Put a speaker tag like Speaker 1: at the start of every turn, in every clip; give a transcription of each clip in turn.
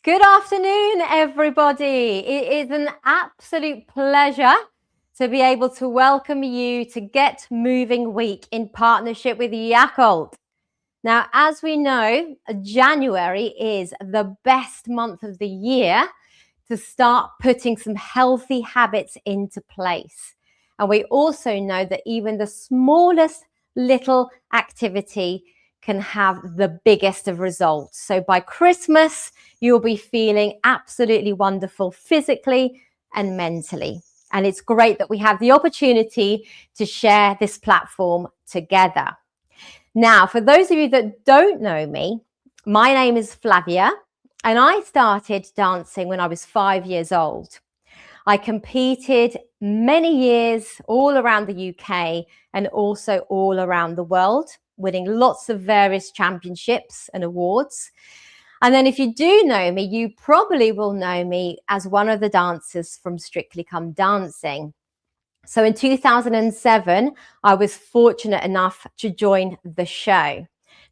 Speaker 1: Good afternoon, everybody. It is an absolute pleasure to be able to welcome you to Get Moving Week in partnership with Yakult. Now, as we know, January is the best month of the year to start putting some healthy habits into place. And we also know that even the smallest little activity can have the biggest of results. So by Christmas, you'll be feeling absolutely wonderful physically and mentally. And it's great that we have the opportunity to share this platform together. Now, for those of you that don't know me, my name is Flavia, and I started dancing when I was 5 years old. I competed many years all around the UK and also all around the world, winning lots of various championships and awards. And then if you do know me, you probably will know me as one of the dancers from Strictly Come Dancing. So in 2007, I was fortunate enough to join the show.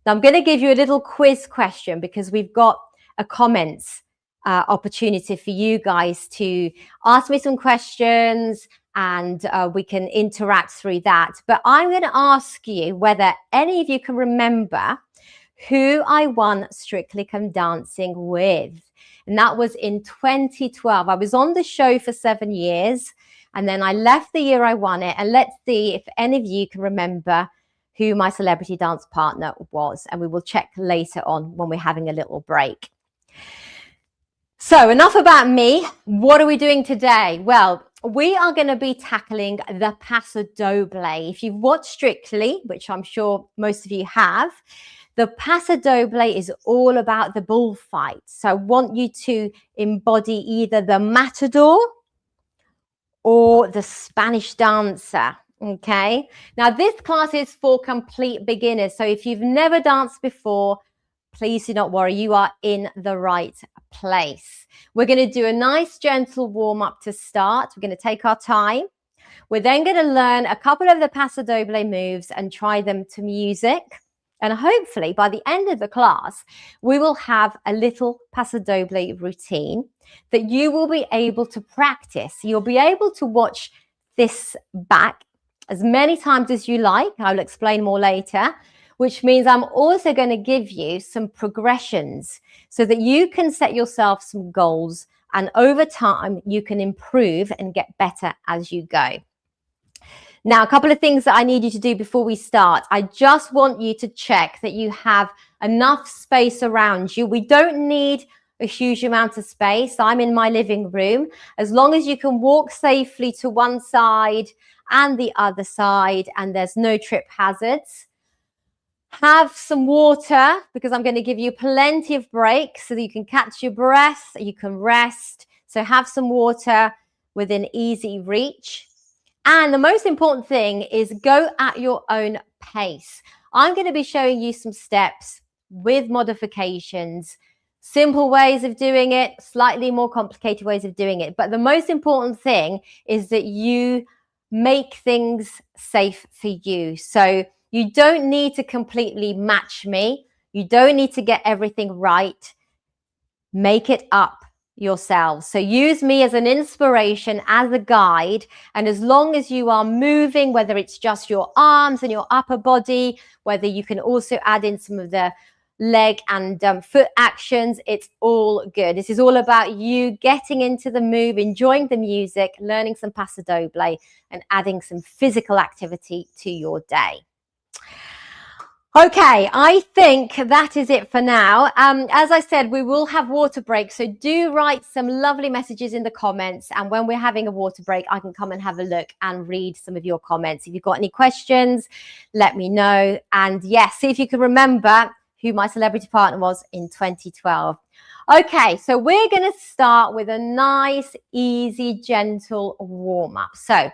Speaker 1: Now I'm going to give you a little quiz question because we've got a comments opportunity for you guys to ask me some questions and we can interact through that. But I'm going to ask you whether any of you can remember who I won Strictly Come Dancing with. And that was in 2012. I was on the show for 7 years and then I left the year I won it. And let's see if any of you can remember who my celebrity dance partner was. And we will check later on when we're having a little break. So enough about me. What are we doing today? Well, we are going to be tackling the Paso Doble. If you've watched Strictly, which I'm sure most of you have, the Paso Doble is all about the bullfight. So I want you to embody either the matador or the Spanish dancer. Okay. Now this class is for complete beginners. So if you've never danced before, please do not worry, you are in the right place. We're going to do a nice gentle warm up to start. We're going to take our time. We're then going to learn a couple of the Paso Doble moves and try them to music. And hopefully by the end of the class, we will have a little Paso Doble routine that you will be able to practice. You'll be able to watch this back as many times as you like. I'll explain more later, which means I'm also going to give you some progressions so that you can set yourself some goals and over time you can improve and get better as you go. Now, a couple of things that I need you to do before we start. I just want you to check that you have enough space around you. We don't need a huge amount of space. I'm in my living room. As long as you can walk safely to one side and the other side and there's no trip hazards. Have some water because I'm going to give you plenty of breaks so that you can catch your breath, you can rest. So have some water within easy reach. And the most important thing is go at your own pace. I'm going to be showing you some steps with modifications, simple ways of doing it, slightly more complicated ways of doing it. But the most important thing is that you make things safe for you. So you don't need to completely match me. You don't need to get everything right. Make it up yourselves. So use me as an inspiration, as a guide. And as long as you are moving, whether it's just your arms and your upper body, whether you can also add in some of the leg and foot actions, it's all good. This is all about you getting into the move, enjoying the music, learning some Paso Doble and adding some physical activity to your day. Okay, I think that is it for now. As I said, we will have water breaks, so do write some lovely messages in the comments, and when we're having a water break, I can come and have a look and read some of your comments. If you've got any questions, let me know. And yes, see if you can remember who my celebrity partner was in 2012. Okay, so we're going to start with a nice, easy, gentle warm-up. So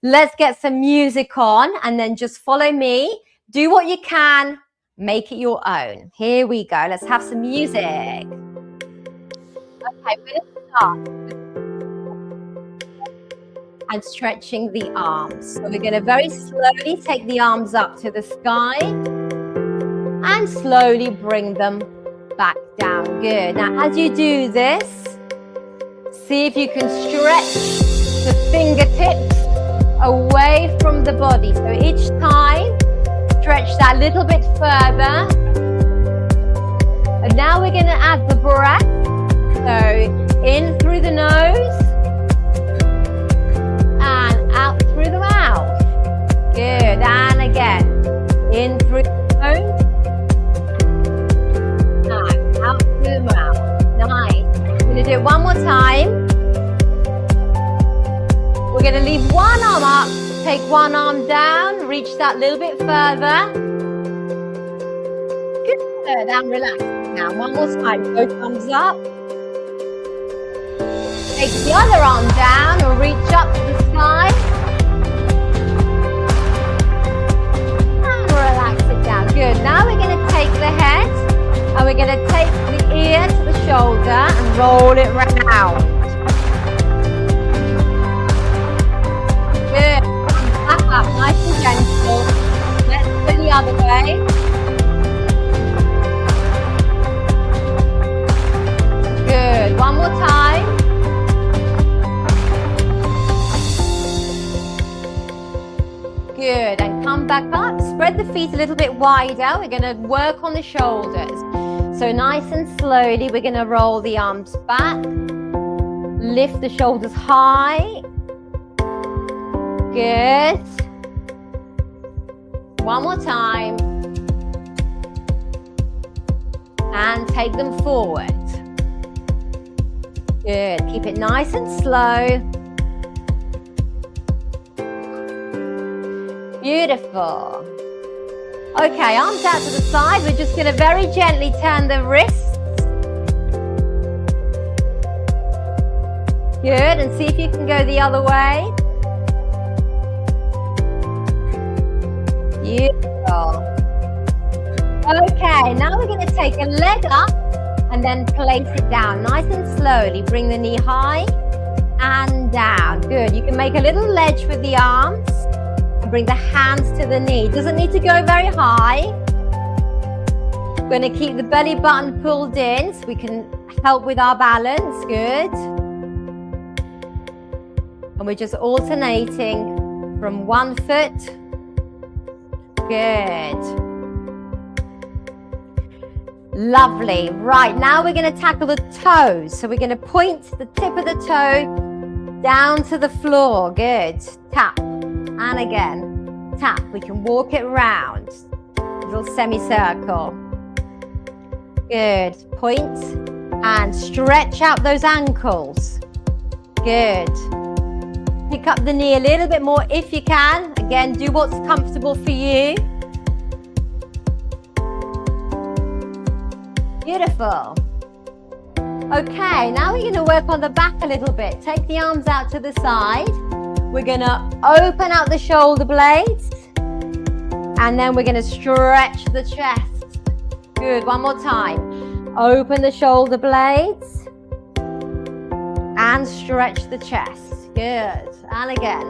Speaker 1: let's get some music on and then just follow me. Do what you can, make it your own. Here we go. Let's have some music. Okay, we're going to start and stretching the arms. So we're going to very slowly take the arms up to the sky and slowly bring them back down. Good. Now, as you do this, see if you can stretch the fingertips away from the body. So each time, stretch that little bit further. And now we're going to add the breath. So in through the nose and out through the mouth. Good. And again, in through the nose and out through the mouth. Nice. We're going to do it one more time. We're going to leave one arm up, take one arm down, reach that little bit further. Good. And relax. Now, one more time. Both arms up. Take the other arm down or reach up to the sky. And relax it down. Good. Now we're going to take the head and we're going to take the ear to the shoulder and roll it round. Good. Back up, nice and gentle. Let's go the other way. Good. One more time. Good. And come back up. Spread the feet a little bit wider. We're going to work on the shoulders. So nice and slowly, we're going to roll the arms back. Lift the shoulders high. Good. One more time. And take them forward. Good. Keep it nice and slow. Beautiful. Okay, arms out to the side. We're just going to very gently turn the wrists. Good. And see if you can go the other way. Beautiful. Okay, now we're going to take a leg up and then place it down nice and slowly. Bring the knee high and down. Good. You can make a little ledge with the arms and bring the hands to the knee. Doesn't need to go very high. We're going to keep the belly button pulled in so we can help with our balance. Good. And we're just alternating from one foot. Good. Lovely. Right, now we're going to tackle the toes. So we're going to point the tip of the toe down to the floor. Good. Tap. And again. Tap. We can walk it round. Little semicircle. Good. Point and stretch out those ankles. Good. Pick up the knee a little bit more if you can. Again, do what's comfortable for you. Beautiful. Okay, now we're going to work on the back a little bit. Take the arms out to the side. We're going to open out the shoulder blades. And then we're going to stretch the chest. Good, one more time. Open the shoulder blades. And stretch the chest. Good. And again.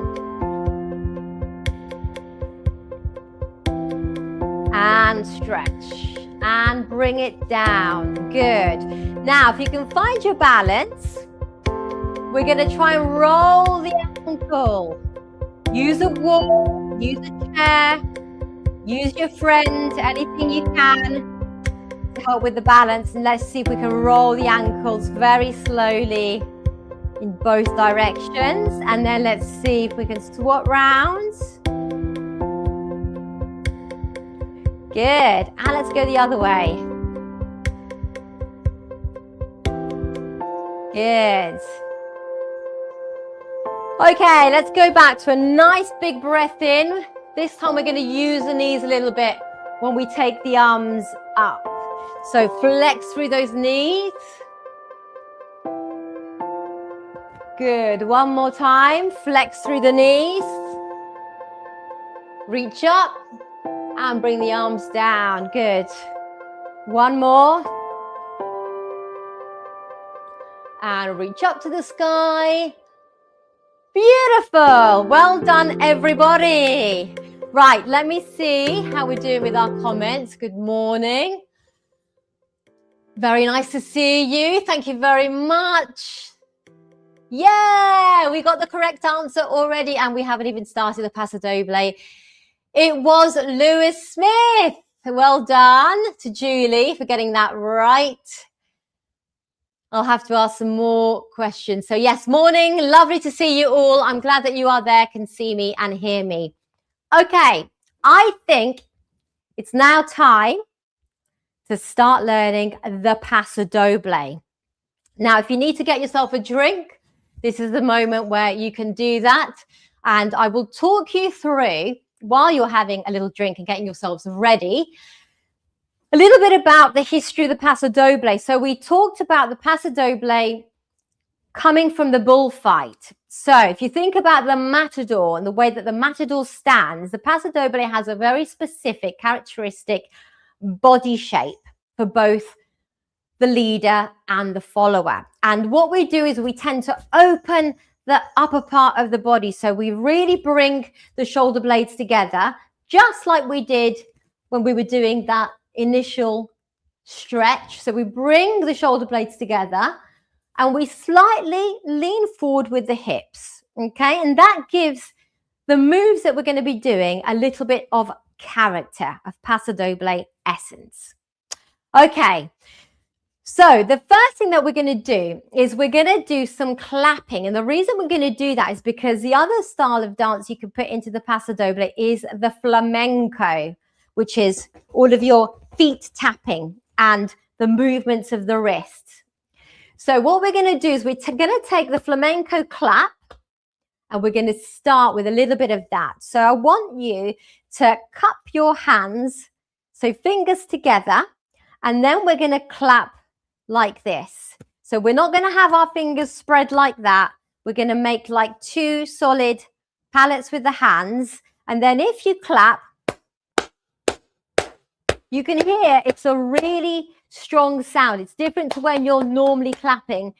Speaker 1: And stretch. And bring it down. Good. Now, if you can find your balance, we're going to try and roll the ankle. Use a wall, use a chair, use your friend, anything you can to help with the balance. And let's see if we can roll the ankles very slowly in both directions. And then let's see if we can swap round. Good. And let's go the other way. Good. Okay, let's go back to a nice big breath in. This time we're going to use the knees a little bit when we take the arms up. So flex through those knees. Good. One more time. Flex through the knees. Reach up. And bring the arms down. Good. One more. And reach up to the sky. Beautiful. Well done, everybody. Right, let me see how we're doing with our comments. Good morning. Very nice to see you. Thank you very much. Yeah, we got the correct answer already, and we haven't even started the Paso Doble. It was Lewis Smith. Well done to Julie for getting that right. I'll have to ask some more questions. So yes, morning. Lovely to see you all. I'm glad that you are there, can see me and hear me. Okay, I think it's now time to start learning the Paso Doble. Now, if you need to get yourself a drink, this is the moment where you can do that. And I will talk you through, while you're having a little drink and getting yourselves ready, a little bit about the history of the Paso Doble. So we talked about the Paso Doble coming from the bullfight. So if you think about the matador and the way that the matador stands, the Paso Doble has a very specific characteristic body shape for both the leader and the follower. And what we do is we tend to open the upper part of the body. So we really bring the shoulder blades together, just like we did when we were doing that initial stretch. So we bring the shoulder blades together and we slightly lean forward with the hips, okay? And that gives the moves that we're going to be doing a little bit of character, of Paso Doble essence. Okay, so the first thing that we're going to do is we're going to do some clapping. And the reason we're going to do that is because the other style of dance you can put into the Paso Doble is the flamenco, which is all of your feet tapping and the movements of the wrists. So what we're going to do is we're going to take the flamenco clap and we're going to start with a little bit of that. So I want you to cup your hands, so fingers together, and then we're going to clap like this. So we're not going to have our fingers spread like that. We're going to make like two solid pallets with the hands. And then if you clap, you can hear it's a really strong sound. It's different to when you're normally clapping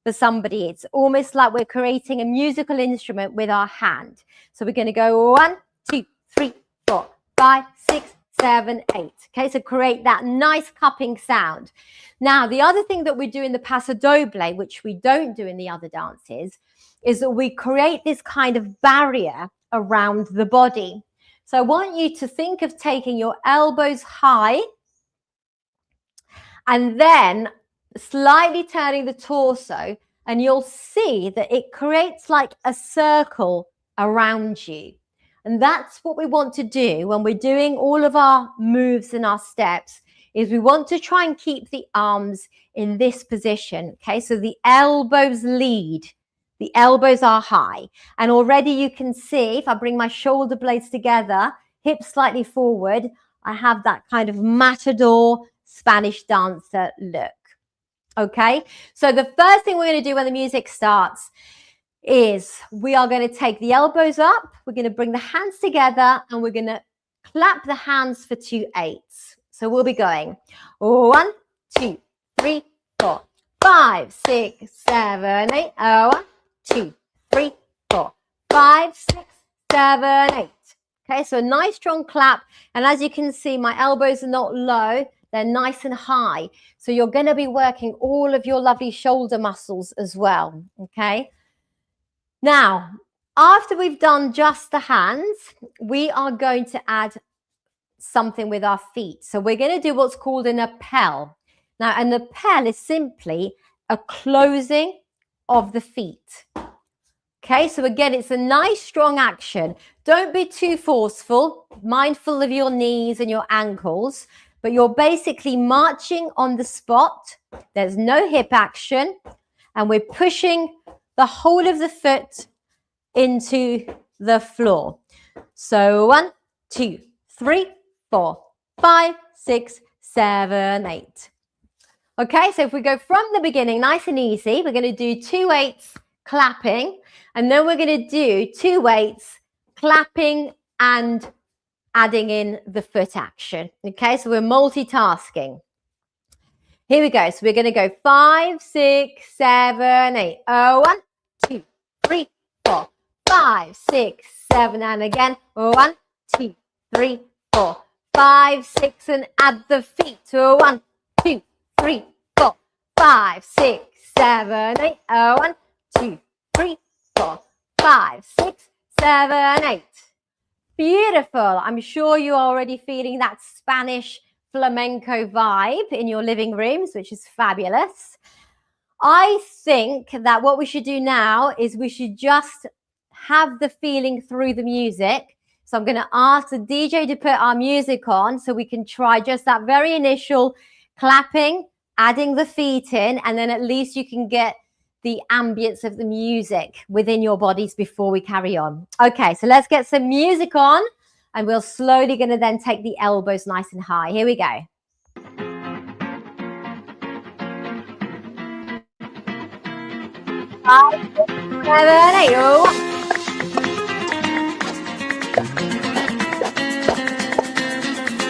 Speaker 1: for somebody. It's almost like we're creating a musical instrument with our hand. So we're going to go 1, 2, 3, 4, 5, 6, 7, 8. Okay, so create that nice cupping sound. Now, the other thing that we do in the Paso Doble, which we don't do in the other dances, is that we create this kind of barrier around the body. So I want you to think of taking your elbows high and then slightly turning the torso, and you'll see that it creates like a circle around you. And that's what we want to do when we're doing all of our moves and our steps, is we want to try and keep the arms in this position. Okay, so the elbows lead. The elbows are high. And already you can see, if I bring my shoulder blades together, hips slightly forward, I have that kind of matador Spanish dancer look. Okay, so the first thing we're going to do when the music starts is we are going to take the elbows up, we're going to bring the hands together, and we're going to clap the hands for 2 8s. So we'll be going 1, 2, 3, 4, 5, 6, 7, 8. 1, 2, 3, 4, 5, 6, 7, 8. Okay, so a nice strong clap. And as you can see, my elbows are not low, they're nice and high. So you're going to be working all of your lovely shoulder muscles as well. Okay. Now, after we've done just the hands, we are going to add something with our feet. So we're going to do what's called an appel. Now, an appel is simply a closing of the feet. Okay, so again, it's a nice strong action. Don't be too forceful, mindful of your knees and your ankles, but you're basically marching on the spot. There's no hip action, and we're pushing the whole of the foot into the floor. So 1, 2, 3, 4, 5, 6, 7, 8. Okay, so if we go from the beginning, nice and easy, we're going to do 2 8s clapping, and then we're going to do 2 8s clapping and adding in the foot action. Okay, so we're multitasking. Here we go. So we're going to go 5, 6, 7, 8. 1, 2, 3, 4, 5, 6, 7, and again 1, 2, 3, 4, 5, 6, and add the feet. 1, 2, 3, 5, 6, 7, 8. 1, 2, 3, 4, 5, 6, 7, 8. Beautiful. I'm sure you're already feeling that Spanish flamenco vibe in your living rooms, which is fabulous. I think that what we should do now is we should just have the feeling through the music. So I'm going to ask the DJ to put our music on so we can try just that very initial clapping, adding the feet in, and then at least you can get the ambience of the music within your bodies before we carry on. Okay, so let's get some music on, and we're slowly going to then take the elbows nice and high. Here we go. 5, 6, 7, 8.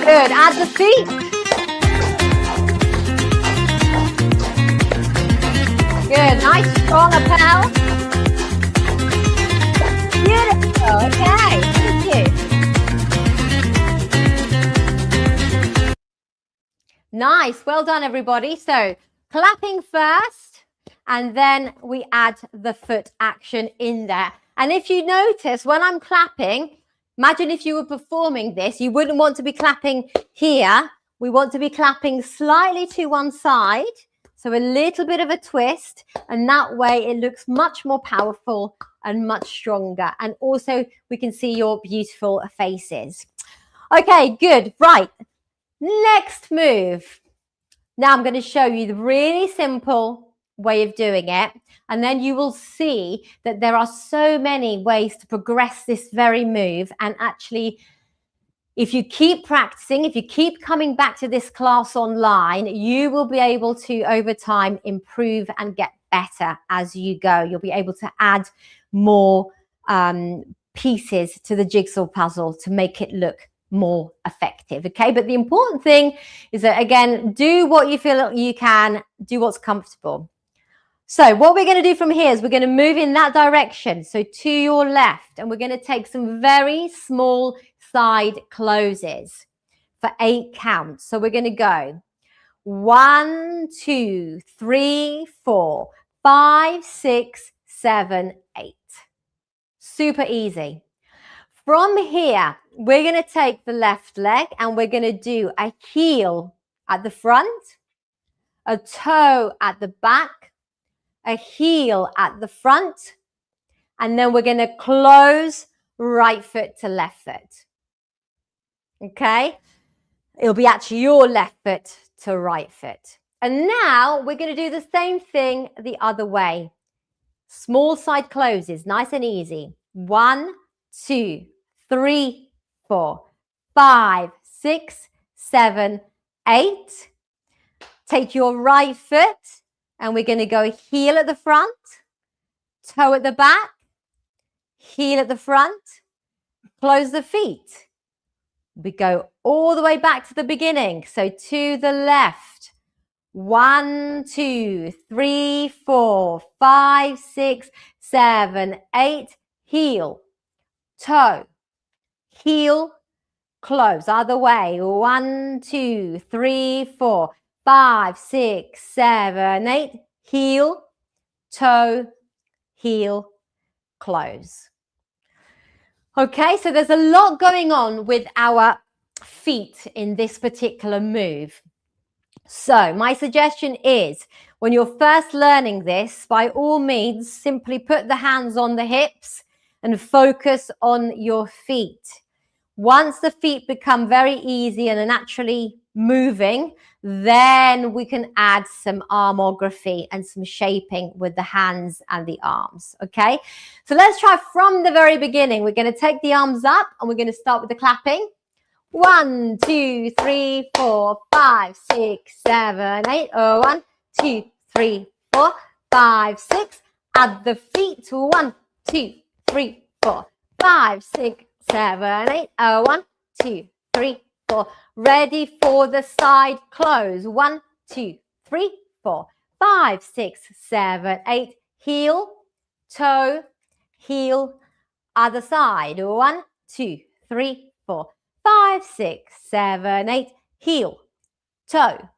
Speaker 1: Good. Add the feet. Good. Nice strong lapel. Beautiful. Okay. Thank you. Nice. Well done, everybody. So clapping first, and then we add the foot action in there. And if you notice, when I'm clapping, imagine if you were performing this, you wouldn't want to be clapping here. We want to be clapping slightly to one side. So a little bit of a twist, and that way it looks much more powerful and much stronger. And also we can see your beautiful faces. Okay, good. Right. Next move. Now I'm going to show you the really simple way of doing it, and then you will see that there are so many ways to progress this very move. And actually, if you keep practicing, if you keep coming back to this class online, you will be able to over time improve and get better as you go. You'll be able to add more pieces to the jigsaw puzzle to make it look more effective. Okay, but the important thing is that, again, do what you feel you can, do what's comfortable. So what we're going to do from here is we're going to move in that direction, so to your left, and we're going to take some very small side closes for 8 counts. So we're going to go 1, 2, 3, 4, 5, 6, 7, 8. Super easy. From here, we're going to take the left leg and we're going to do a heel at the front, a toe at the back, a heel at the front, and then we're going to close right foot to left foot. Okay? It'll be actually your left foot to right foot. And now we're going to do the same thing the other way. Small side closes, nice and easy. 1, 2, 3, 4, 5, 6, 7, 8. Take your right foot, and we're going to go heel at the front, toe at the back, heel at the front, close the feet. We go all the way back to the beginning. So to the left. 1, 2, 3, 4, 5, 6, 7, 8. Heel, toe, heel, close. Other way. 1, 2, 3, 4, 5, 6, 7, 8. Heel, toe, heel, close. Okay, so there's a lot going on with our feet in this particular move. So my suggestion is, when you're first learning this, by all means, simply put the hands on the hips and focus on your feet. Once the feet become very easy and are naturally moving, then we can add some armography and some shaping with the hands and the arms. Okay, so let's try from the very beginning. We're going to take the arms up and we're going to start with the clapping. 1, 2, 3, 4, 5, 6, 7, 8. 1, 2, 3, 4, 5, 6. Add the feet. 1, 2, 3, 4, 5, 6, 7, 8. 1, 2, 3, 4. Ready for the side close. 1, 2, 3, 4, 5, 6, 7, 8. Heel, toe, heel, other side. 1, 2, 3, 4, 5, 6, 7, 8. Heel, toe,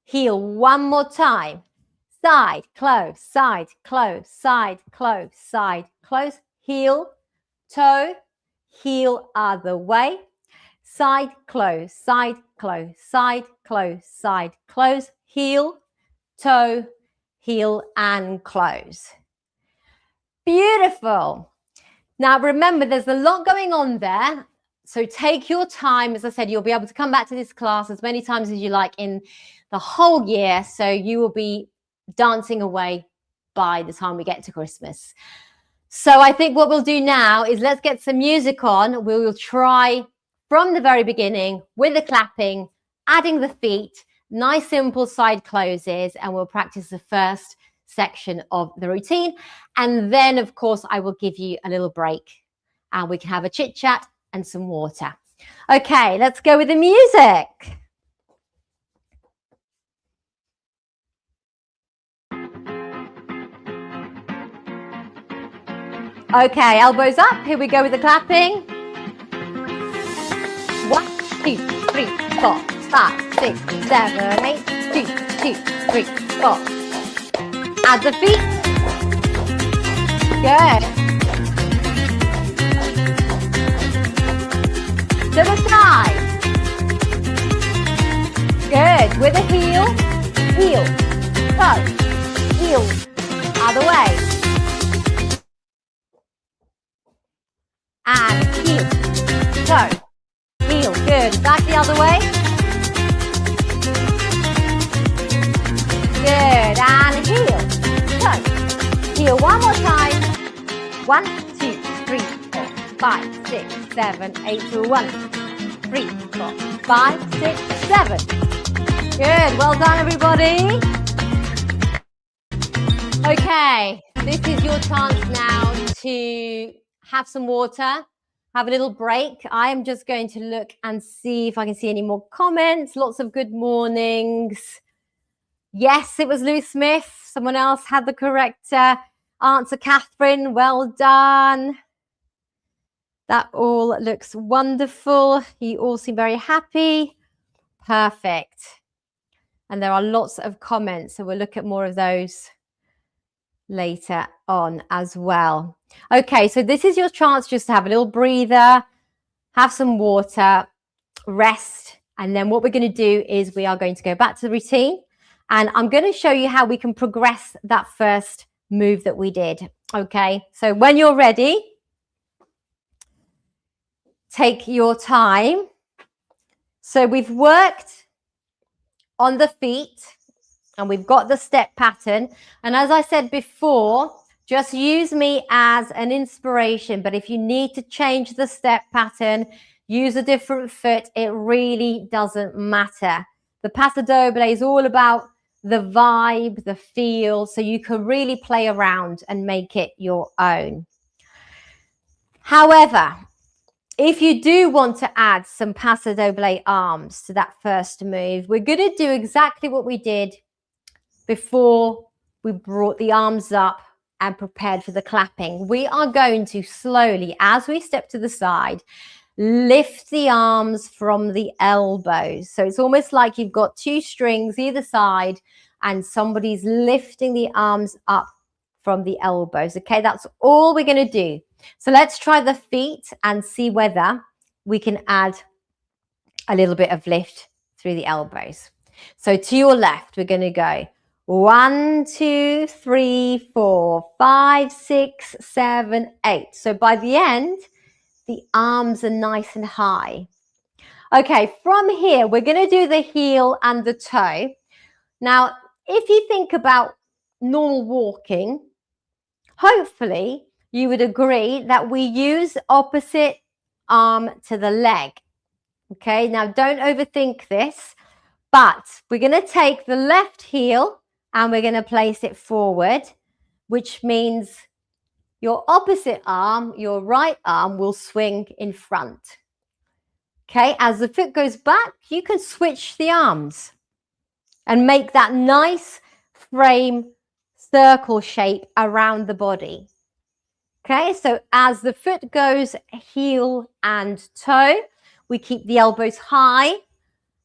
Speaker 1: heel. One more time. side, close, side, close, side, close, side, close, heel, toe, heel other way, side, close, side, close, side, close, side, close, heel, toe, heel, and close. Beautiful. Now remember, there's a lot going on there. So take your time. As I said, you'll be able to come back to this class as many times as you like in the whole year. So you will be dancing away by the time we get to Christmas. So I think what we'll do now is let's get some music on. We will try from the very beginning with the clapping, adding the feet, nice simple side closes, and we'll practice the first section of the routine. And then, of course, I will give you a little break and we can have a chit chat and some water. Okay, let's go with the music. Okay, elbows up. Here we go with the clapping. 1, 2, 3, 4, 5, 6, 7, 8. 2, 2, 3, 4. Add the feet. Good. To the side. Good. With a heel, heel, toe, heel, other way. And heel, toe, heel. Good. Back the other way. Good. And heel, toe, heel. One more time. 1, 2, 3, 4, 5, 6, 7, 8. 1, 3, 4, 5, 6, 7. Good. Well done, everybody. Okay. This is your chance now to have some water, have a little break. I am just going to look and see if I can see any more comments. Lots of good mornings. Yes, it was Lou Smith. Someone else had the correct answer. Catherine, well done. That all looks wonderful. You all seem very happy. Perfect. And there are lots of comments, so we'll look at more of those later on as well. Okay, so this is your chance just to have a little breather, have some water, rest, and then what we're going to do is we are going to go back to the routine, and I'm going to show you how we can progress that first move that we did. Okay, so when you're ready, take your time. So we've worked on the feet and we've got the step pattern. And as I said before, just use me as an inspiration. But if you need to change the step pattern, use a different foot, it really doesn't matter. The Paso Doble is all about the vibe, the feel, so you can really play around and make it your own. However, if you do want to add some Paso Doble arms to that first move, we're going to do exactly what we did before we brought the arms up and prepared for the clapping. We are going to slowly, as we step to the side, lift the arms from the elbows. So it's almost like you've got two strings either side and somebody's lifting the arms up from the elbows. Okay, that's all we're going to do. So let's try the feet and see whether we can add a little bit of lift through the elbows. So to your left, we're going to go 1, 2, 3, 4, 5, 6, 7, 8. So by the end, the arms are nice and high. Okay, from here, we're going to do the heel and the toe. Now, if you think about normal walking, hopefully you would agree that we use opposite arm to the leg. Okay, now don't overthink this, but we're going to take the left heel and we're going to place it forward, which means your opposite arm, your right arm, will swing in front. Okay, as the foot goes back, you can switch the arms and make that nice frame circle shape around the body. Okay, so as the foot goes heel and toe, we keep the elbows high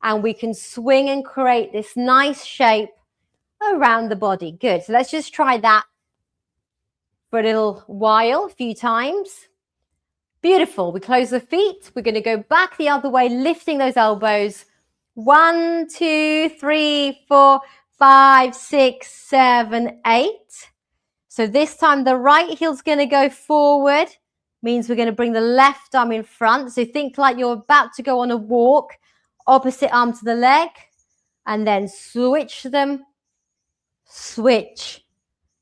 Speaker 1: and we can swing and create this nice shape around the body. Good. So let's just try that for a little while, a few times. Beautiful. We close the feet. We're going to go back the other way, lifting those elbows. 1, 2, 3, 4, 5, 6, 7, 8. So this time the right heel's going to go forward. Means we're going to bring the left arm in front. So think like you're about to go on a walk. Opposite arm to the leg. And then switch them. Switch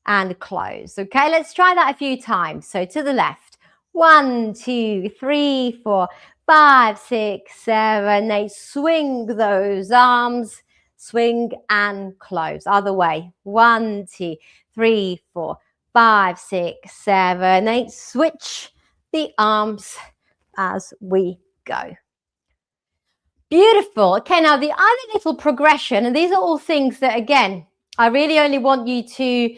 Speaker 1: and close. Okay, let's try that a few times. So to the left. 1, 2, 3, 4, 5, 6, 7, 8. Swing those arms. Swing and close. Other way. 1, 2, 3, 4, 5, 6, 7, 8. Switch the arms as we go. Beautiful. Okay, now the other little progression, and these are all things that, again, I really only want you to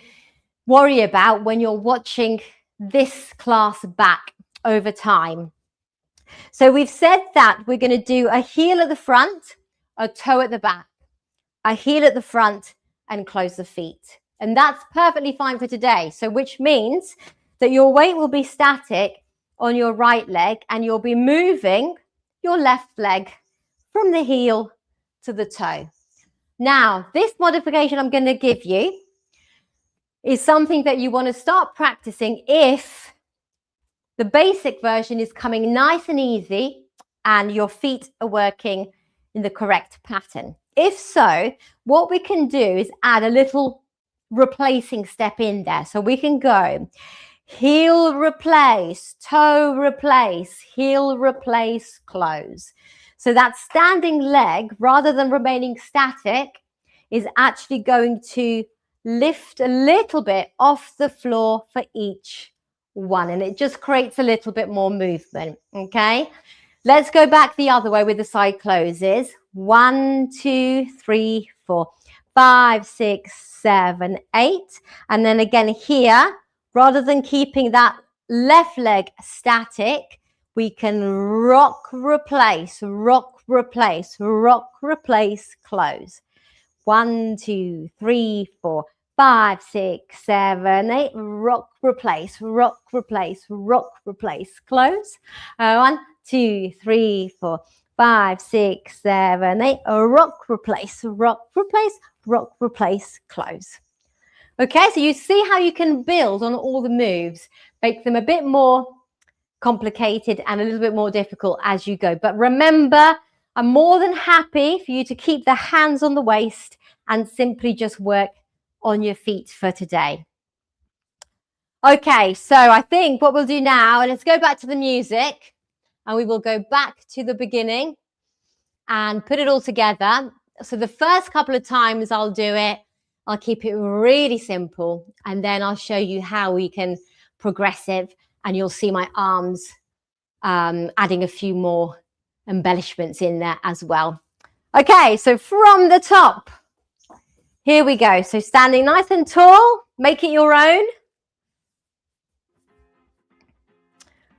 Speaker 1: worry about when you're watching this class back over time. So we've said that we're going to do a heel at the front, a toe at the back, a heel at the front, and close the feet. And that's perfectly fine for today. So which means that your weight will be static on your right leg and you'll be moving your left leg from the heel to the toe. Now, this modification I'm going to give you is something that you want to start practicing if the basic version is coming nice and easy and your feet are working in the correct pattern. If so, what we can do is add a little replacing step in there. So we can go heel replace, toe replace, heel replace, close. So that standing leg, rather than remaining static, is actually going to lift a little bit off the floor for each one. And it just creates a little bit more movement. Okay. Let's go back the other way with the side closes. 1, 2, 3, 4, 5, 6, 7, 8. And then again here, rather than keeping that left leg static, we can rock, replace, rock, replace, rock, replace, close. 1, 2, 3, 4, 5, 6, 7, 8. Rock, replace, rock, replace, rock, replace, close. 1, 2, 3, 4, 5, 6, 7, 8. Rock, replace, rock, replace, rock, replace, close. Okay, so you see how you can build on all the moves, make them a bit more complicated and a little bit more difficult as you go. But remember, I'm more than happy for you to keep the hands on the waist and simply just work on your feet for today. Okay, so I think what we'll do now, and let's go back to the music, and we will go back to the beginning and put it all together. So the first couple of times I'll do it, I'll keep it really simple, and then I'll show you how we can progressive, and you'll see my arms adding a few more embellishments in there as well. Okay, so from the top, here we go. So standing nice and tall, make it your own.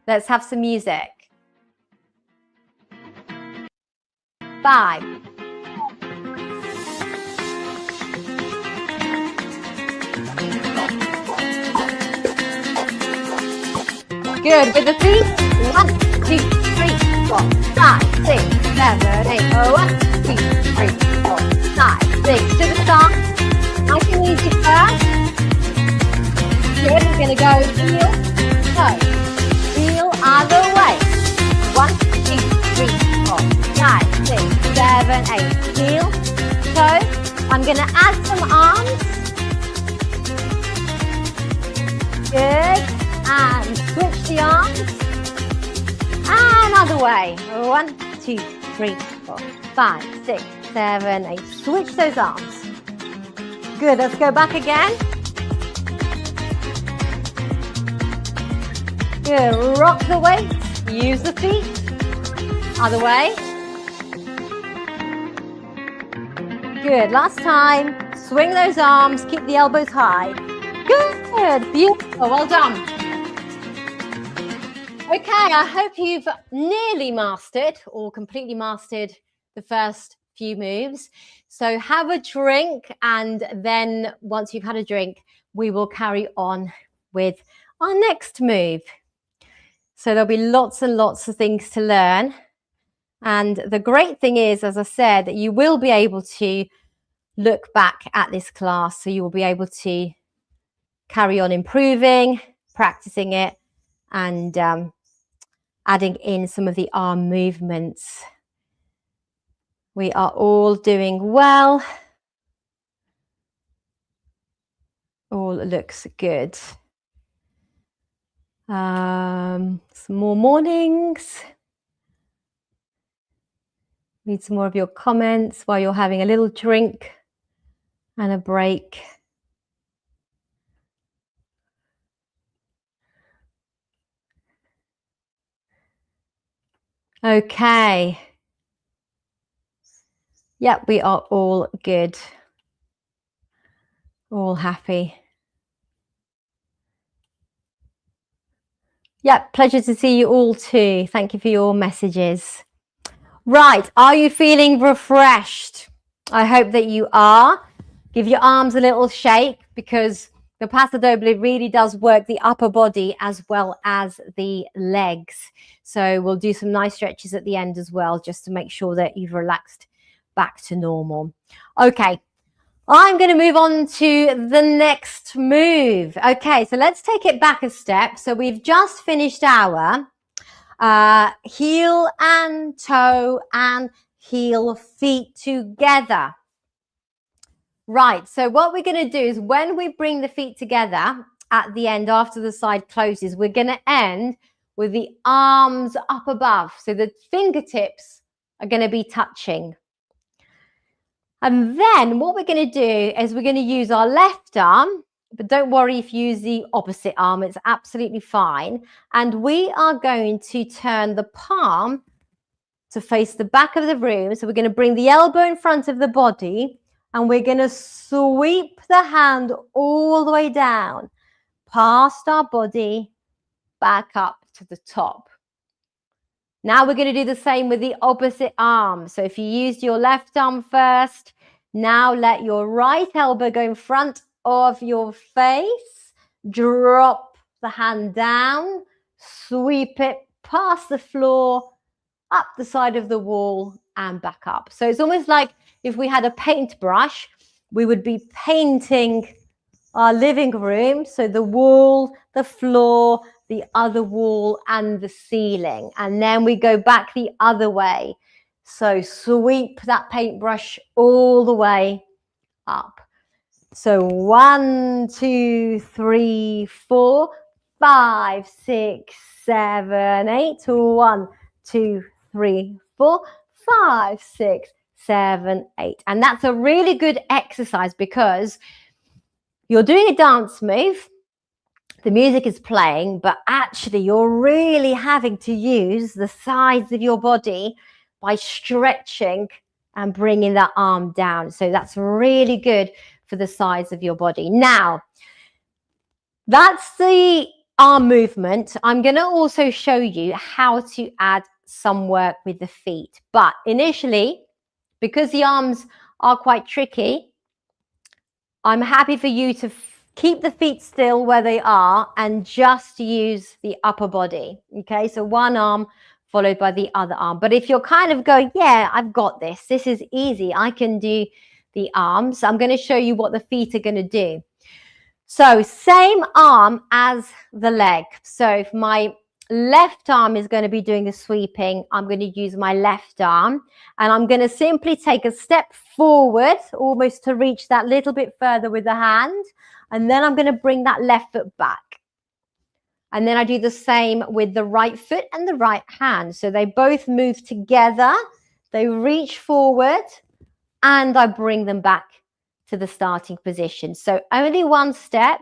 Speaker 1: Let's have some music. 5. Good, with the feet. 1, 2, 3, 4, 5, 6, 7, 8. 1, 2, 3, 4, 5, 6. To the start. Nice and easy first. Good, we're going to go heel, toe. Heel other way. 1, 2, 3, 4, 5, 6, 7, 8. Heel, toe. I'm going to add some arms. Good. And switch the arms. And other way. 1, 2, 3, 4, 5, 6, 7, 8. Switch those arms. Good. Let's go back again. Good. Rock the weight. Use the feet. Other way. Good. Last time. Swing those arms. Keep the elbows high. Good. Beautiful. Well done. Okay, I hope you've nearly mastered or completely mastered the first few moves. So have a drink, and then once you've had a drink, we will carry on with our next move. So there'll be lots and lots of things to learn. And the great thing is, as I said, that you will be able to look back at this class. So you will be able to carry on improving, practicing it, and adding in some of the arm movements. We are all doing well. All looks good. Some more mornings. Read some more of your comments while you're having a little drink and a break. Okay. Yep, we are all good. All happy. Yep, pleasure to see you all too. Thank you for your messages. Right, are you feeling refreshed? I hope that you are. Give your arms a little shake, because the Paso Doble really does work the upper body as well as the legs. So we'll do some nice stretches at the end as well, just to make sure that you've relaxed back to normal. Okay, I'm going to move on to the next move. Okay, so let's take it back a step. So we've just finished our heel and toe and heel feet together. Right, so what we're going to do is when we bring the feet together at the end, after the side closes, we're going to end with the arms up above. So the fingertips are going to be touching. And then what we're going to do is we're going to use our left arm, but don't worry if you use the opposite arm, it's absolutely fine. And we are going to turn the palm to face the back of the room. So we're going to bring the elbow in front of the body, and we're going to sweep the hand all the way down, past our body, back up to the top. Now we're going to do the same with the opposite arm. So if you used your left arm first, now let your right elbow go in front of your face, drop the hand down, sweep it past the floor, up the side of the wall and back up. So it's almost like if we had a paintbrush, we would be painting our living room. So the wall, the floor, the other wall and the ceiling. And then we go back the other way. So sweep that paintbrush all the way up. So 1, 2, 3, 4, 5, 6, 7, 8. 1, 2, 3, 4, 5, 6, 7, 8. And that's a really good exercise, because you're doing a dance move, the music is playing, but actually you're really having to use the sides of your body by stretching and bringing that arm down. So that's really good for the sides of your body. Now, that's the arm movement. I'm going to also show you how to add some work with the feet. But initially, because the arms are quite tricky, I'm happy for you to keep the feet still where they are and just use the upper body. Okay, so one arm followed by the other arm. But if you're kind of going, yeah, I've got this, this is easy, I can do the arms, I'm going to show you what the feet are going to do. So same arm as the leg. So if my left arm is going to be doing the sweeping, I'm going to use my left arm, and I'm going to simply take a step forward, almost to reach that little bit further with the hand, and then I'm going to bring that left foot back. And then I do the same with the right foot and the right hand. So they both move together, they reach forward, and I bring them back to the starting position. So only one step.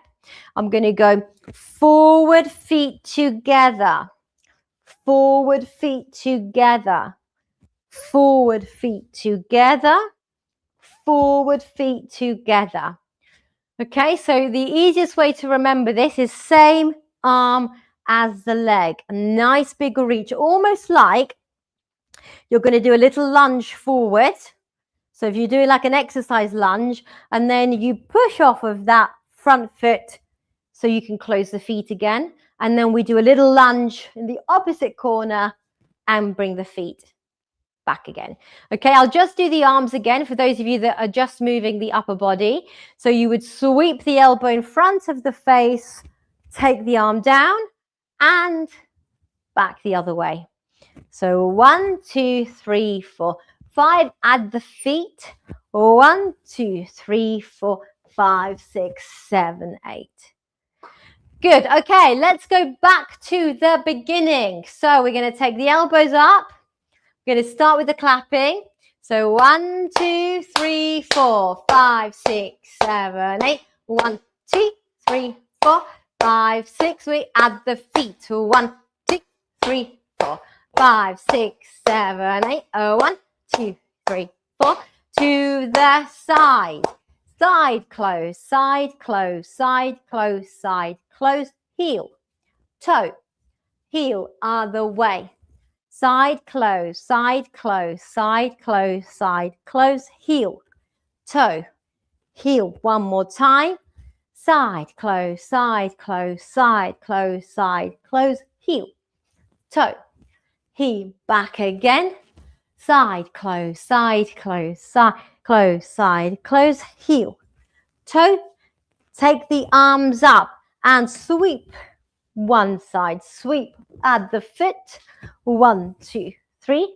Speaker 1: I'm going to go forward, feet together, forward, feet together, forward, feet together, forward, feet together. Okay, so the easiest way to remember this is same arm as the leg. A nice big reach, almost like you're going to do a little lunge forward, So if you do like an exercise lunge and then you push off of that front foot so you can close the feet again. And then we do a little lunge in the opposite corner and bring the feet back again. Okay, I'll just do the arms again for those of you that are just moving the upper body. So you would sweep the elbow in front of the face, take the arm down and back the other way. So 1, 2, 3, 4, 5. Add the feet. 1, 2, 3, 4, 5, 6, 7, 8. Good. Okay, let's go back to the beginning. So we're going to take the elbows up. We're going to start with the clapping. So 1, 2, 3, 4, 5, 6, 7, 8. 1, 2, 3, 4, 5, 6. We add the feet. 1, 2, 3, 4, 5, 6, 7, 8. 1, 2, 3, 4. To the side. Side close, side close, side close, side close. Heel, toe, heel other way. Side close, side close, side close, side close. Heel, toe, heel. One more time. Side close, side close, side close, side close. Heel, toe, heel. Back again. Side close, side close, side close, side close. Heel, toe. Take the arms up and sweep. One side, sweep. Add the foot. 1, 2, 3,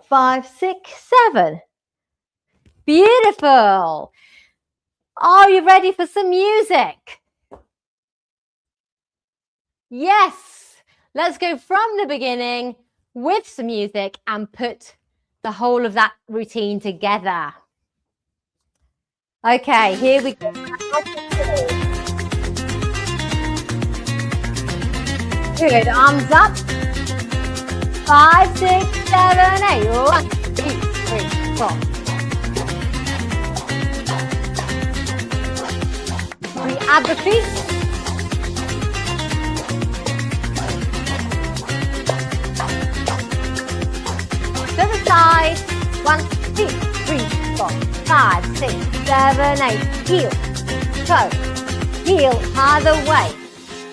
Speaker 1: 5, 6, 7. Beautiful. Are you ready for some music? Yes. Let's go from the beginning with some music and put the whole of that routine together. Okay, here we go. Good, arms up. 5, 6, 7, 8. 1, 2, 3, 4. We add the feet. To the side. 1, 2, 3, 4, 5, 6, 7, 8. Heel, toe, heel, other way.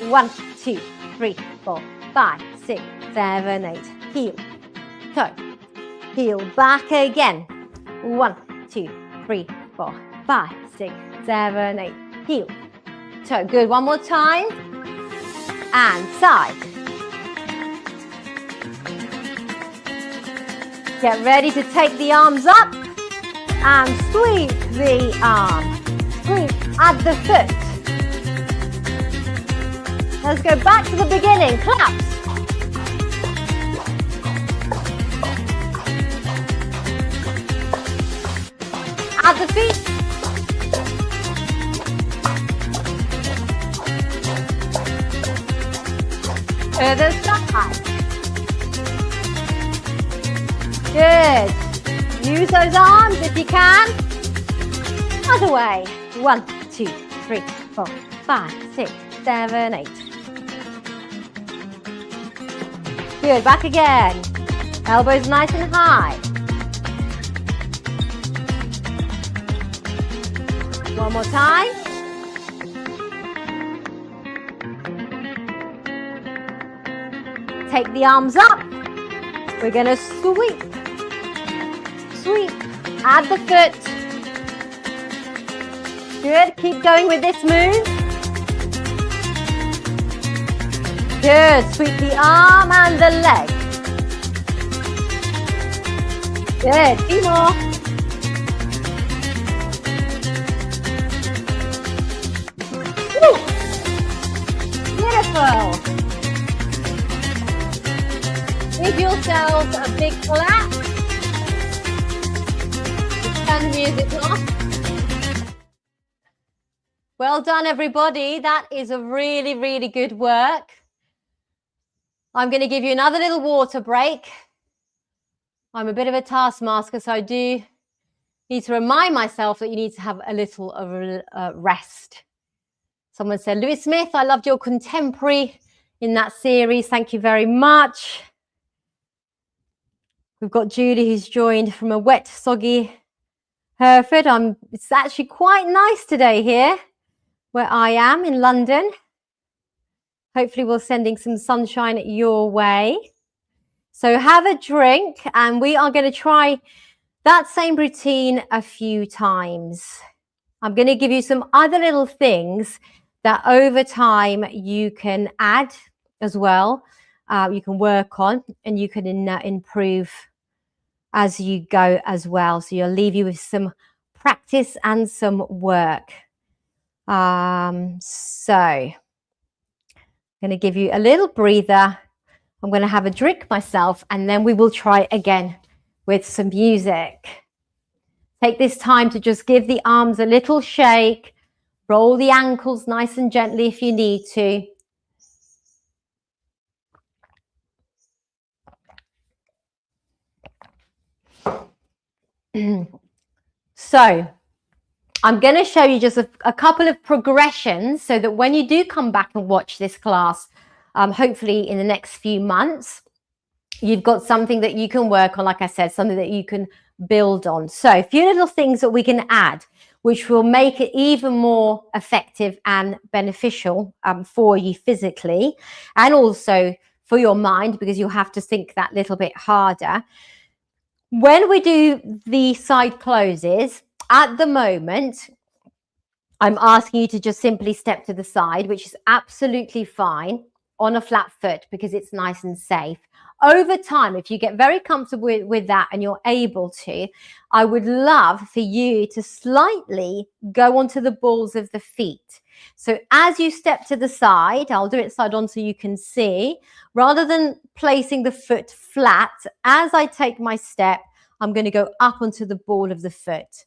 Speaker 1: 1, 2, 3, 4, 5, 6, 7, 8. Heel, toe, heel, back again. 1, 2, 3, 4, 5, 6, 7, 8. Heel, toe. Good. One more time. And side. Get ready to take the arms up and sweep the arm. Sweep, add the foot. Let's go back to the beginning. Claps. Add the feet. To the side. Good. Use those arms if you can. Other way. 1, 2, 3, 4, 5, 6, 7, 8. Good. Back again. Elbows nice and high. One more time. Take the arms up. We're going to sweep. Sweep. Add the foot. Good. Keep going with this move. Good. Sweep the arm and the leg. Good. 2 more. Woo. Beautiful. Give yourselves a big clap. Turn the music off. Well done, everybody. That is a really, really good work. I'm going to give you another little water break. I'm a bit of a taskmaster, so I do need to remind myself that you need to have a little of a rest. Someone said, Louis Smith, I loved your contemporary in that series. Thank you very much. We've got Julie who's joined from a wet, soggy Perfect. It's actually quite nice today here where I am in London. Hopefully we're sending some sunshine your way. So have a drink and we are going to try that same routine a few times. I'm going to give you some other little things that over time you can add as well. You can work on and you can improve as you go as well. So you'll leave you with some practice and some work. So I'm going to give you a little breather. I'm going to have a drink myself and then we will try again with some music. Take this time to just give the arms a little shake. Roll the ankles nice and gently if you need to. So I'm going to show you just a couple of progressions so that when you do come back and watch this class, hopefully in the next few months, you've got something that you can work on, like I said, something that you can build on. So a few little things that we can add, which will make it even more effective and beneficial for you physically and also for your mind, because you'll have to think that little bit harder. When we do the side closes, at the moment, I'm asking you to just simply step to the side, which is absolutely fine on a flat foot because it's nice and safe. Over time, if you get very comfortable with that and you're able to, I would love for you to slightly go onto the balls of the feet. So as you step to the side, I'll do it side on so you can see, rather than placing the foot flat, as I take my step, I'm going to go up onto the ball of the foot.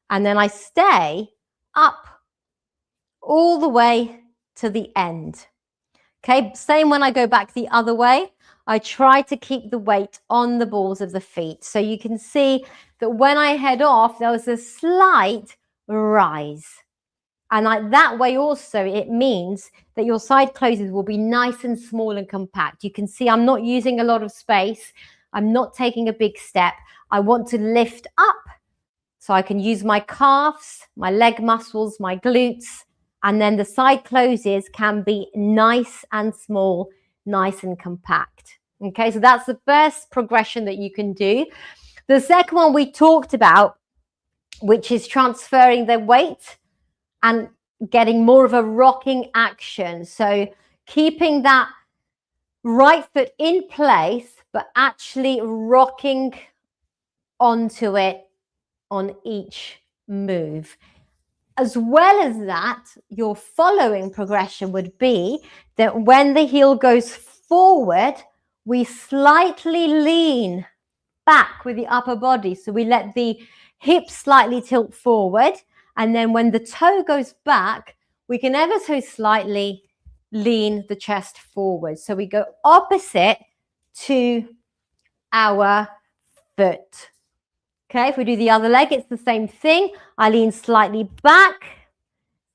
Speaker 1: And then I stay up all the way to the end. Okay, same when I go back the other way. I try to keep the weight on the balls of the feet. So you can see that when I head off, there was a slight rise. And that way also, it means that your side closes will be nice and small and compact. You can see I'm not using a lot of space. I'm not taking a big step. I want to lift up so I can use my calves, my leg muscles, my glutes, and then the side closes can be nice and small, nice and compact. Okay, so that's the first progression that you can do. The second one we talked about, which is transferring the weight and getting more of a rocking action. So keeping that right foot in place, but actually rocking onto it on each move. As well as that, your following progression would be that when the heel goes forward, we slightly lean back with the upper body. So we let the hips slightly tilt forward. And then when the toe goes back, we can ever so slightly lean the chest forward. So we go opposite to our foot. Okay, if we do the other leg, it's the same thing. I lean slightly back,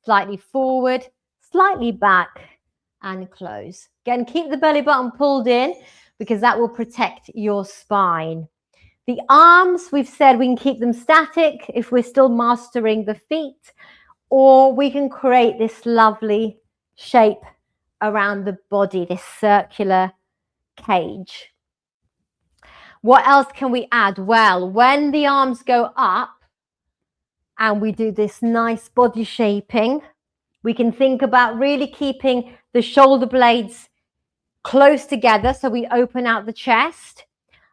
Speaker 1: slightly forward, slightly back, and close. Again, keep the belly button pulled in because that will protect your spine. The arms, we've said we can keep them static if we're still mastering the feet, or we can create this lovely shape around the body, this circular cage. What else can we add? Well, when the arms go up and we do this nice body shaping, we can think about really keeping the shoulder blades close together so we open out the chest.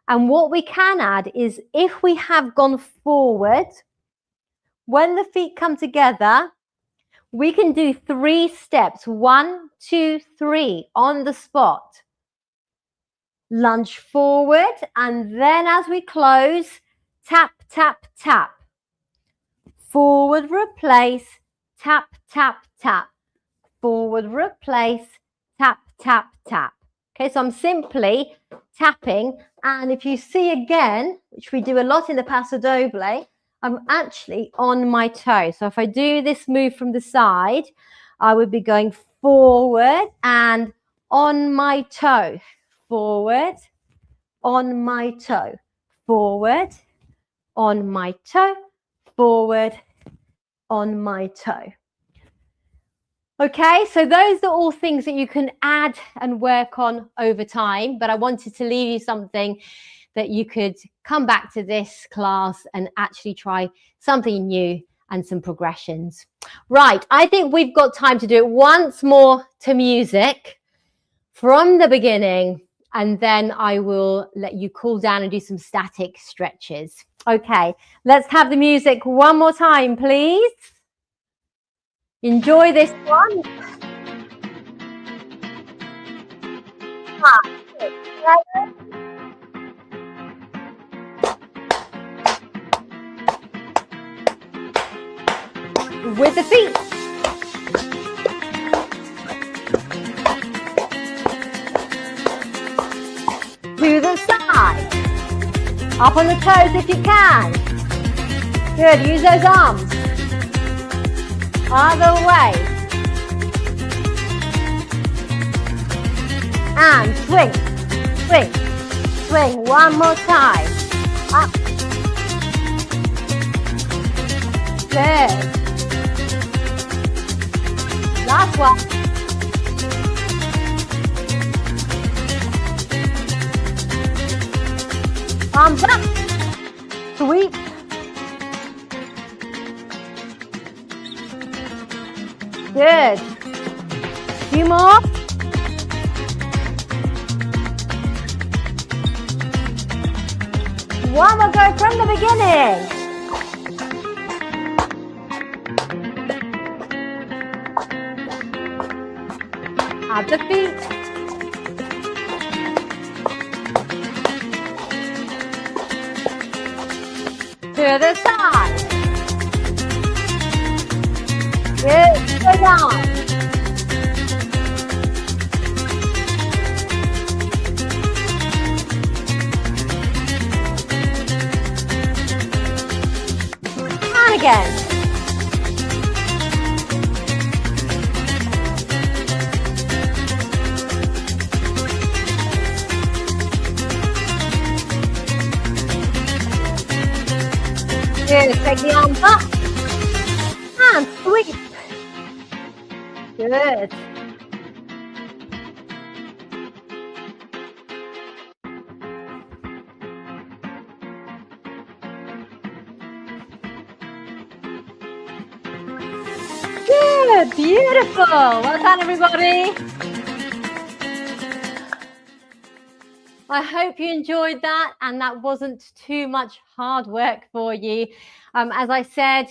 Speaker 1: And what we can add is if we have gone forward, when the feet come together, we can do 3 steps, 1, 2, 3 on the spot. Lunge forward, and then as we close, tap, tap, tap. Forward, replace, tap, tap, tap. Forward, replace, tap, tap, tap. Okay, so I'm simply tapping, and if you see again, which we do a lot in the Paso Doble, I'm actually on my toe. So if I do this move from the side, I would be going forward and on my toe. Forward, on my toe, forward, on my toe, forward on my toe. Okay, so those are all things that you can add and work on over time, but I wanted to leave you something that you could come back to this class and actually try something new and some progressions. Right, I think we've got time to do it once more to music from the beginning, and then I will let you cool down and do some static stretches. Okay, let's have the music one more time, please. Enjoy this one. 5, 6, 7. With the feet. To the side. Up on the toes if you can. Good, use those arms. Other way. And swing, swing, swing. One more time. Up. Good. Last one. Arms up. Sweep. Good. Few more. One more go from the beginning. At the feet. To the side. Good. Go down. And again. Good. Take the arms up and sweep. Good. Good. Beautiful. Well done, everybody. I hope you enjoyed that and that wasn't too much hard work for you. As I said,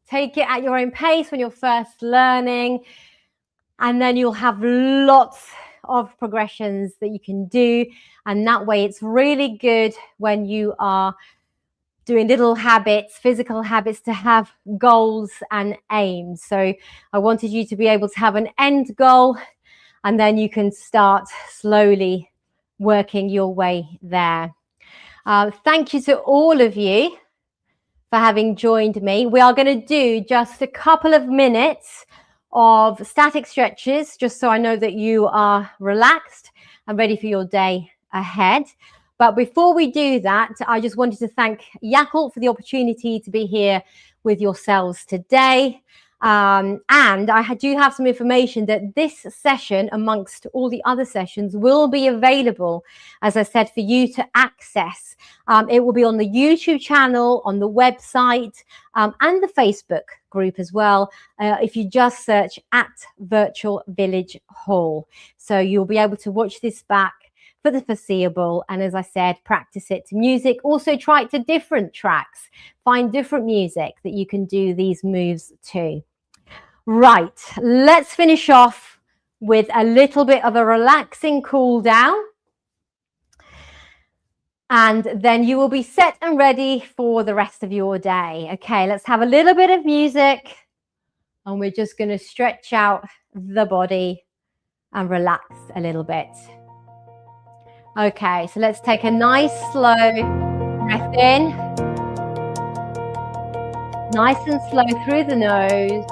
Speaker 1: take it at your own pace when you're first learning, and then you'll have lots of progressions that you can do. And that way it's really good when you are doing little habits, physical habits, to have goals and aims. So I wanted you to be able to have an end goal, and then you can start slowly working your way there. Thank you to all of you for having joined me. We are going to do just a couple of minutes of static stretches, just so I know that you are relaxed and ready for your day ahead. But before we do that, I just wanted to thank Yakult for the opportunity to be here with yourselves today. And I do have some information that this session, amongst all the other sessions, will be available, as I said, for you to access. It will be on the YouTube channel, on the website, and the Facebook group as well, if you just search at Virtual Village Hall. So you'll be able to watch this back for the foreseeable, and as I said, practice it to music. Also try it to different tracks. Find different music that you can do these moves to. Right, let's finish off with a little bit of a relaxing cool down. And then you will be set and ready for the rest of your day. Okay, let's have a little bit of music. And we're just going to stretch out the body and relax a little bit. Okay, so let's take a nice slow breath in. Nice and slow through the nose.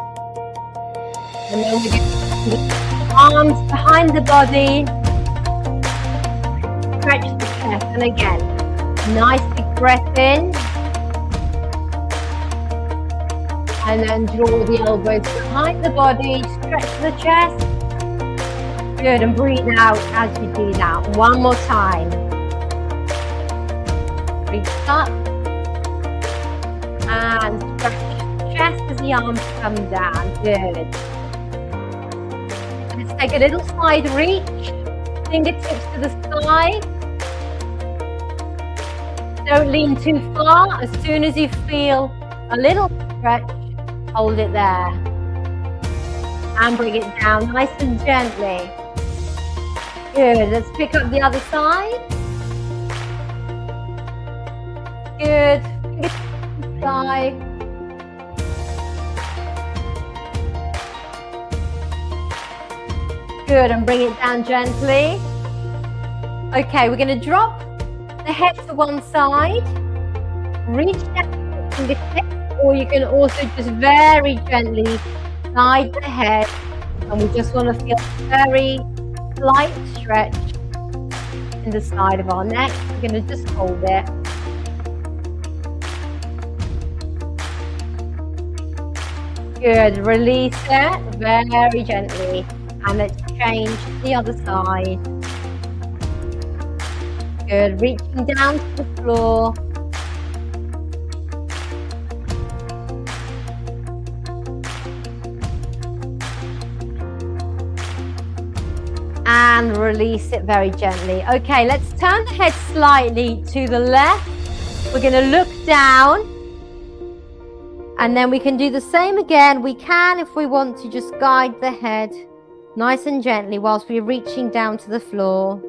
Speaker 1: And then we get the arms behind the body. Stretch the chest. And again, nice big breath in. And then draw the elbows behind the body, stretch the chest. Good, and breathe out as you do that. One more time. Breathe up. And stretch the chest as the arms come down. Good. Let's take a little side reach. Fingertips to the side. Don't lean too far. As soon as you feel a little stretch, hold it there. And bring it down nice and gently. Good. Let's pick up the other side. Good. Fingertips to the side. Good, and bring it down gently. Okay, we're going to drop the head to one side, reach down to the fingertips, or you can also just very gently guide the head, and we just want to feel a very light stretch in the side of our neck. We're going to just hold it. Good, release it very gently. And let's change to the other side. Good, reaching down to the floor. And release it very gently. Okay, let's turn the head slightly to the left. We're going to look down. And then we can do the same again. We can, if we want to, just guide the head nice and gently whilst we're reaching down to the floor.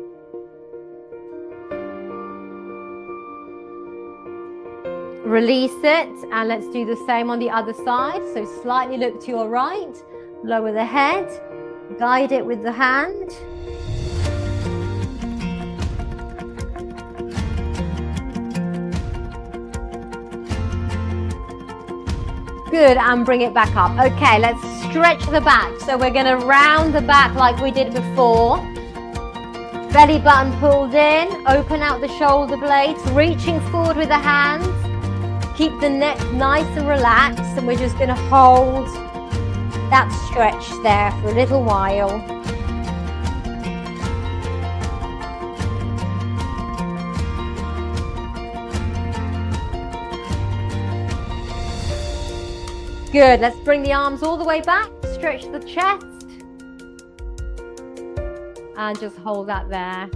Speaker 1: Release it, and let's do the same on the other side. So slightly look to your right, lower the head, guide it with the hand. Good, and bring it back up. Okay, let's stretch the back. So we're going to round the back like we did before. Belly button pulled in, open out the shoulder blades, reaching forward with the hands. Keep the neck nice and relaxed, and we're just going to hold that stretch there for a little while. Good, let's bring the arms all the way back, stretch the chest, and just hold that there.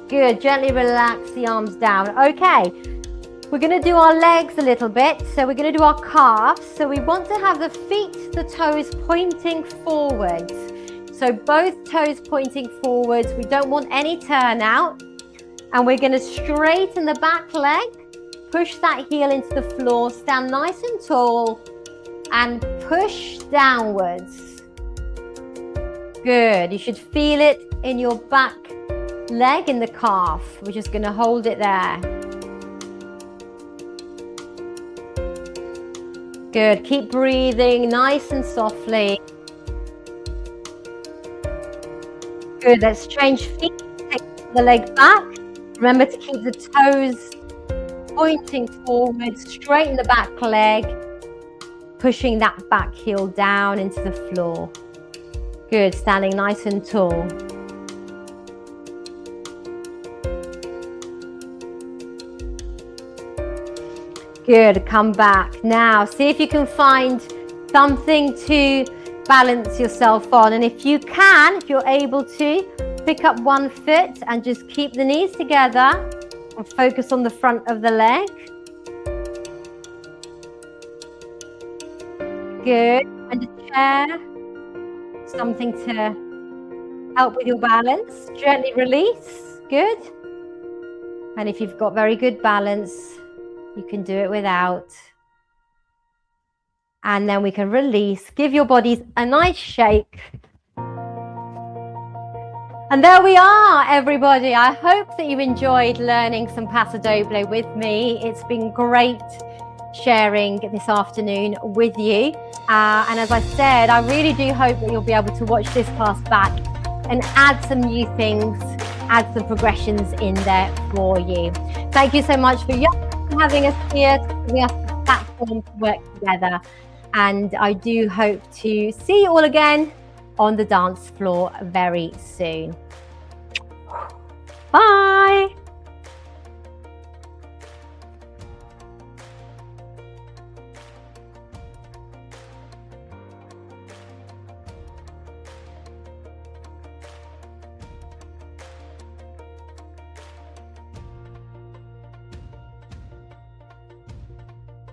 Speaker 1: Good, gently relax the arms down. Okay, we're going to do our legs a little bit. So we're going to do our calves. So we want to have the feet, the toes pointing forwards. So both toes pointing forwards. We don't want any turn out. And we're going to straighten the back leg, push that heel into the floor, stand nice and tall, and push downwards. Good, you should feel it in your back leg, in the calf. We're just going to hold it there. Good, keep breathing nice and softly. Good, let's change feet, take the leg back. Remember to keep the toes pointing forward, straighten the back leg, pushing that back heel down into the floor. Good, standing nice and tall. Good, come back. Now, see if you can find something to balance yourself on. And if you can, if you're able to, pick up one foot and just keep the knees together and focus on the front of the leg. Good. And a chair, something to help with your balance. Gently release. Good. And if you've got very good balance, you can do it without. And then we can release. Give your bodies a nice shake. And there we are, everybody. I hope that you enjoyed learning some Paso Doble with me. It's been great sharing this afternoon with you. And as I said, I really do hope that you'll be able to watch this class back and add some new things add some progressions in there for you. Thank you so much for having us here, giving us a platform to work together. And I do hope to see you all again on the dance floor very soon. Bye.